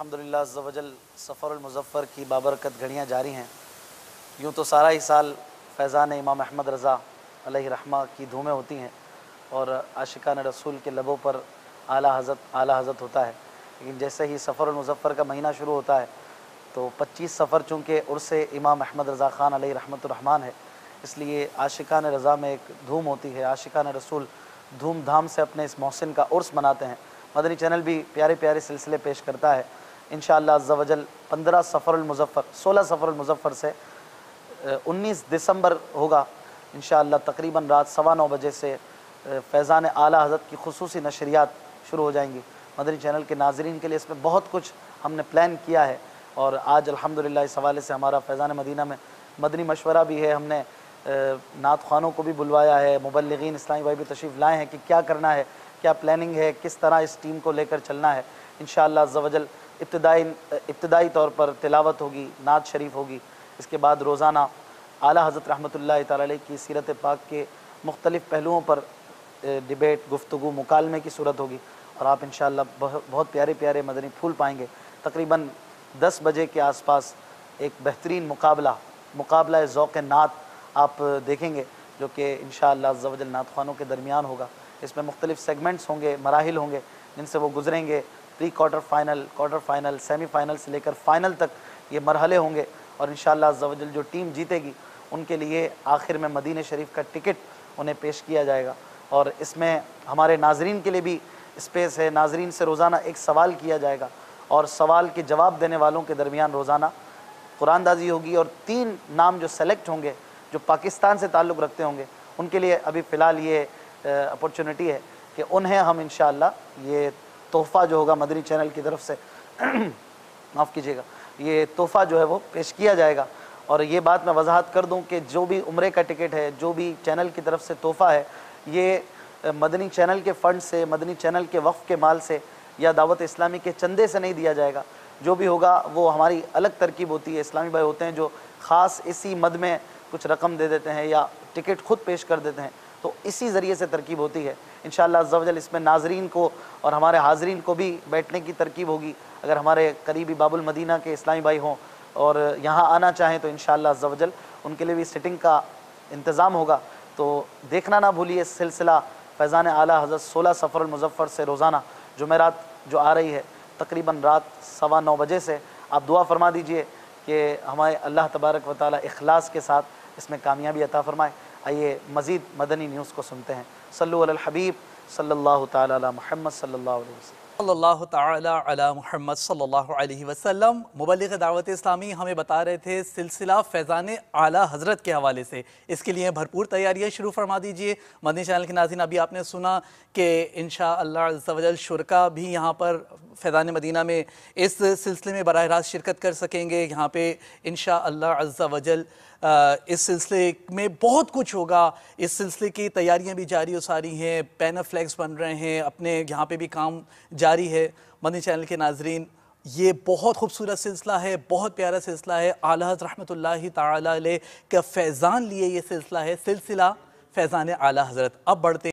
अल्हम्दुलिल्लाह अज़्ज़ा वजल सफ़र मुज़फ़्फ़र की बाबरकत घड़ियाँ जारी हैं। यूँ तो सारा ही साल फैज़ान इमाम अहमद रज़ा अलैहि रहमा की धूमें होती हैं और आशिकान रसूल के लबों पर आला हज़रत होता है, लेकिन जैसे ही सफ़र मुज़फ़्फ़र का महीना शुरू होता है तो 25 सफ़र चूँकि उर्स इमाम अहमद रज़ा ख़ान अलैहि रहमतुर रहमान है, इसलिए आशिकान रज़ा में एक धूम होती है। आशिकान रसूल धूमधाम से अपने इस मोहसिन का उर्स मनाते हैं। मदनी चैनल भी प्यारे प्यारे सिलसिले पेश करता है। इंशाअल्लाह अज़्ज़ा वजल 15 सफ़रुल मुज़फ़्फ़र 16 सफ़रुल मुज़फ़्फ़र से 19 दिसंबर होगा इंशाअल्लाह, तकरीबन रात 9:15 बजे से फैज़ान आला हज़रत की खुसूसी नशरियात शुरू हो जाएंगी। मदनी चैनल के नाज़रीन के लिए इसमें बहुत कुछ हमने प्लान किया है और आज अल्हम्दुलिल्लाह इस हवाले से हमारा फैज़ान मदीना में मदनी मशवरा भी है। हमने नात ख़वानों को भी बुलवाया है, मुबल्लिगीन इस्लामी भाई भी तशरीफ़ लाए हैं कि क्या करना है, क्या प्लानिंग है, किस तरह इस टीम को लेकर चलना है। इंशाअल्लाह अज़्ज़ा वजल इब्तिदाई तौर पर तिलावत होगी, नात शरीफ होगी। इसके बाद रोज़ाना आला हज़रत रहमतुल्लाहि तआला अलैह की सीरत पाक के मुख्तलिफ़ पहलुओं पर डिबेट, गुफ्तगू, मुकालमे की सूरत होगी और आप इंशाअल्लाह बहुत प्यारे प्यारे मदनी फूल पाएंगे। तकरीबन 10 बजे के आसपास एक बेहतरीन मुकाबला ज़ौक़ नात आप देखेंगे, जो कि इंशाअल्लाह अज़्ज़ा वजल नात ख़वानों के दरमियान होगा। इसमें मुख्तलिफ़ सेगमेंट्स होंगे, मराहिल होंगे जिनसे वो गुजरेंगे। Pre quarter final, quarter final, semi final से लेकर फाइनल तक ये मरहले होंगे और इंशाअल्लाह अज़्ज़ा वजल जो टीम जीतेगी उनके लिए आखिर में मदीने शरीफ का टिकट उन्हें पेश किया जाएगा। और इसमें हमारे नाज़रीन के लिए भी स्पेस है। नाज़रीन से रोज़ाना एक सवाल किया जाएगा और सवाल के जवाब देने वालों के दरमियान रोज़ाना कुरानदाजी होगी और 3 नाम जो सेलेक्ट होंगे जो पाकिस्तान से ताल्लुक़ रखते होंगे उनके लिए अभी फ़िलहाल ये अपॉर्चुनिटी है कि उन्हें हम इंशाअल्लाह ये तोहफ़ा जो होगा मदनी चैनल की तरफ से माफ़ कीजिएगा, ये तोहफ़ा जो है वो पेश किया जाएगा। और ये बात मैं वजाहत कर दूं कि जो भी उम्रे का टिकट है, जो भी चैनल की तरफ से तोहफ़ा है, ये मदनी चैनल के फ़ंड से, मदनी चैनल के वक़्फ़ के माल से या दावत इस्लामी के चंदे से नहीं दिया जाएगा। जो भी होगा वो हमारी अलग तरकीब होती है। इस्लामी भाई होते हैं जो ख़ास इसी मद में कुछ रकम दे देते हैं या टिकट ख़ुद पेश कर देते हैं, तो इसी ज़रिए से तरकीब होती है। इंशाअल्लाह अज़्ज़ा वजल इसमें नाज़रीन को और हमारे हाज़रीन को भी बैठने की तरकीब होगी। अगर हमारे करीबी बाबुल मदीना के इस्लामी भाई हों और यहाँ आना चाहें तो इंशाअल्लाह अज़्ज़ा वजल उनके लिए भी सिटिंग का इंतज़ाम होगा। तो देखना ना भूलिए सिलसिला फैज़ान आला हज़रत 16 सफ़रुल मुज़फ़्फ़र से रोज़ाना जुमेरात जो आ रही है तकरीबन रात 9:15 बजे से। आप दुआ फरमा दीजिए कि हमारे अल्लाह तबारक व तआला इखलास के साथ इसमें कामयाबी अता फ़रमाए। आइए मज़ीद मदनी न्यूज़ को सुनते हैं। सल्लु अलल हबीब सल्लल्लाहु तआला अला मुहम्मद सल्लल्लाहु अलैहि वसल्लम। सल्लल्लाहु तआला अला मुहम्मद सल्लल्लाहु अलैहि वसल्लम। मुबल्लिग़ दावत इस्लामी हमें बता रहे थे सिलसिला फैज़ान आला हज़रत के हवाले से, इसके लिए भरपूर तैयारियां शुरू फरमा दीजिए। मदनी चैनल के नाज़रीन, अभी आपने सुना कि इंशाअल्लाह अज़्ज़ा वजल शुरका भी यहाँ पर फैज़ान मदीना में इस सिलसिले में बराह रास्त शिरकत कर सकेंगे। यहाँ पे इंशाअल्लाह अज़्ज़ा वजल इस सिलसिले में बहुत कुछ होगा। इस सिलसिले की तैयारियां भी जारी और सारी हैं, बैनर फ्लैग्स बन रहे हैं, अपने यहाँ पे भी काम जारी है। मदनी चैनल के नाज़रीन, ये बहुत खूबसूरत सिलसिला है, बहुत प्यारा सिलसिला है। आला हज़रत रहमतुल्लाहि तआला अलैह का फैज़ान लिए ये सिलसिला है, सिलसिला फैज़ान आला हज़रत। अब बढ़ते